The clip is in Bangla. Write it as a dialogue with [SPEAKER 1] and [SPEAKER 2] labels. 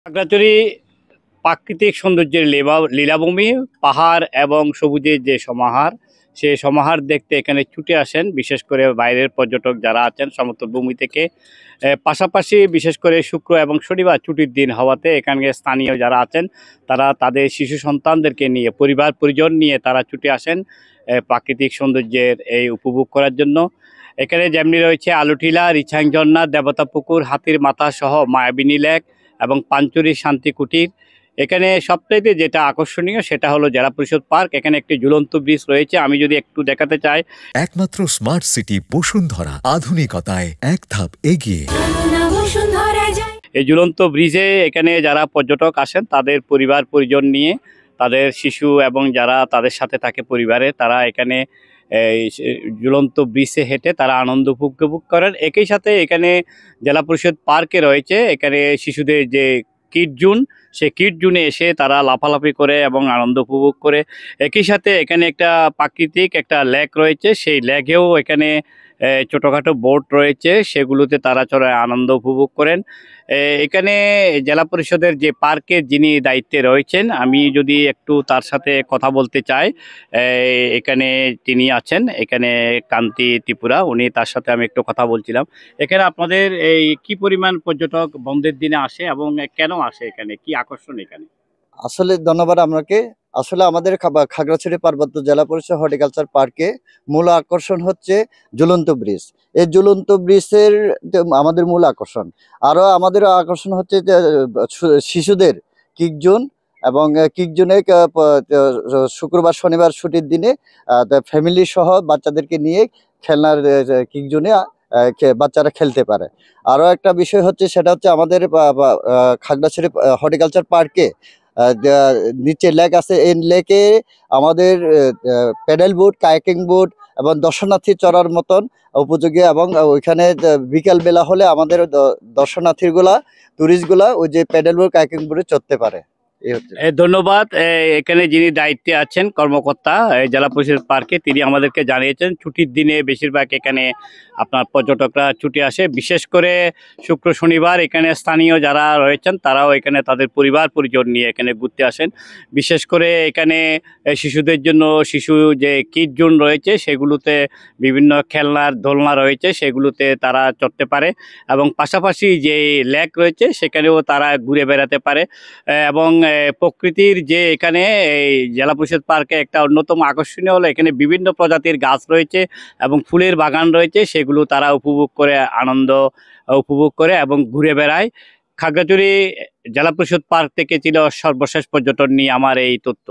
[SPEAKER 1] খাগড়াছড়ি প্রাকৃতিক সৌন্দর্যের লীলাভূমি, পাহাড় এবং সবুজের যে সমাহার, সে সমাহার দেখতে এখানে ছুটে আসেন বিশেষ করে বাইরের পর্যটক যারা আছেন সমতল ভূমি থেকে। পাশাপাশি বিশেষ করে শুক্র এবং শনিবার ছুটির দিন হওয়াতে এখানে স্থানীয় যারা আছেন তারা তাদের শিশু সন্তানদেরকে নিয়ে, পরিবার পরিজন নিয়ে তারা ছুটে আসেন প্রাকৃতিক সৌন্দর্যের এই উপভোগ করার জন্য। এখানে যেমনি রয়েছে আলুটিলা, রিছাং ঝর্ণা, দেবতা পুকুর, হাতির মাথা সহ মায়াবিনী লেক এবং পাঞ্চুরি শান্তি কুটির। এখানে সবচাইতে যেটা আকর্ষণীয় সেটা হলো জেলা পরিষদ পার্ক। এখানে একটি ঝুলন্ত ব্রিজ রয়েছে, আমি যদি একটু দেখাতে চাই।
[SPEAKER 2] একমাত্র স্মার্ট সিটি বসুন্ধরা, আধুনিকতায় এক ধাপ এগিয়ে।
[SPEAKER 1] এই ঝুলন্ত ব্রিজে এখানে যারা পর্যটক আসেন তাদের পরিবার পরিজন নিয়ে, তাদের শিশু এবং যারা তাদের সাথে থাকে পরিবারে, তারা এখানে এই ঝুলন্ত ব্রিজে হেঁটে তারা আনন্দ উপভোগ করেন। একই সাথে এখানে জেলা পরিষদ পার্কে রয়েছে এখানে শিশুদের যে কিড জোন, সেই কিড জোনে এসে তারা লাফালাফি করে এবং আনন্দ উপভোগ করে। একই সাথে এখানে একটা প্রাকৃতিক একটা লেক রয়েছে, সেই লেকেও এখানে ছোটোখাটো বোট রয়েছে, সেগুলোতে তারা চড়ে আনন্দ উপভোগ করেন। এখানে জেলা পরিষদের যে পার্কের যিনি দায়িত্বে রয়েছেন, আমি যদি একটু তার সাথে কথা বলতে চাই। এখানে তিনি আছেন, এখানে কান্তি ত্রিপুরা, উনি, তার সাথে আমি একটু কথা বলছিলাম। এখানে আপনাদের এই কি পরিমাণ পর্যটক বন্ধের দিনে আসে এবং কেন আসে, এখানে কি আকর্ষণ এখানে?
[SPEAKER 3] আসলে ধন্যবাদ আপনাকে। আসলে আমাদের খাগড়াছড়ি পার্বত্য জেলা পরিষদ হর্টিকালচার পার্কে মূল আকর্ষণ হচ্ছে ঝুলন্ত ব্রিজ। এই ঝুলন্ত ব্রিজের আমাদের মূল আকর্ষণ। আরও আমাদের আকর্ষণ হচ্ছে যে শিশুদের কিক জোন, এবং কিক জোনে শুক্রবার শনিবার ছুটির দিনে ফ্যামিলি সহ বাচ্চাদেরকে নিয়ে খেলনার কিক জোনে বাচ্চারা খেলতে পারে। আরও একটা বিষয় হচ্ছে, সেটা হচ্ছে আমাদের খাগড়াছড়ি হর্টিকালচার পার্কে নিচে লেক আছে। এই লেকে আমাদের প্যাডেল বোট, কায়াকিং বোট এবং দর্শনার্থী চড়ার মতন উপযোগী, এবং ওইখানে বিকাল বেলা হলে আমাদের দর্শনার্থীগুলা, টুরিস্টগুলা ওই যে প্যাডেল বোট, কায়াকিং বোটে চড়তে পারে।
[SPEAKER 1] ধন্যবাদ। এখানে যিনি দায়িত্বে আছেন কর্মকর্তা জেলা পরিষদ পার্কে, তিনি আমাদেরকে জানিয়েছেন ছুটির দিনে বেশিরভাগ এখানে আপনার পর্যটকরা ছুটে আসে। বিশেষ করে শুক্র শনিবার এখানে স্থানীয় যারা রয়েছেন তারাও এখানে তাদের পরিবার পরিজন নিয়ে এখানে ঘুরতে আসেন। বিশেষ করে এখানে শিশুদের জন্য শিশু যে কিড জোন রয়েছে সেগুলোতে বিভিন্ন খেলনার দোলনা রয়েছে, সেগুলোতে তারা চড়তে পারে এবং পাশাপাশি যে লেক রয়েছে সেখানেও তারা ঘুরে বেড়াতে পারে। এবং প্রকৃতির যে এখানে এই জেলা পরিষদ পার্কে একটা অন্যতম আকর্ষণীয় হলো এখানে বিভিন্ন প্রজাতির গাছ রয়েছে এবং ফুলের বাগান রয়েছে, সেগুলো তারা উপভোগ করে, আনন্দ উপভোগ করে এবং ঘুরে বেড়ায়। খাগড়াছড়ি জেলা পরিষদ পার্ক থেকে ছিল সর্বশেষ পর্যটন নিয়ে আমার এই তথ্য।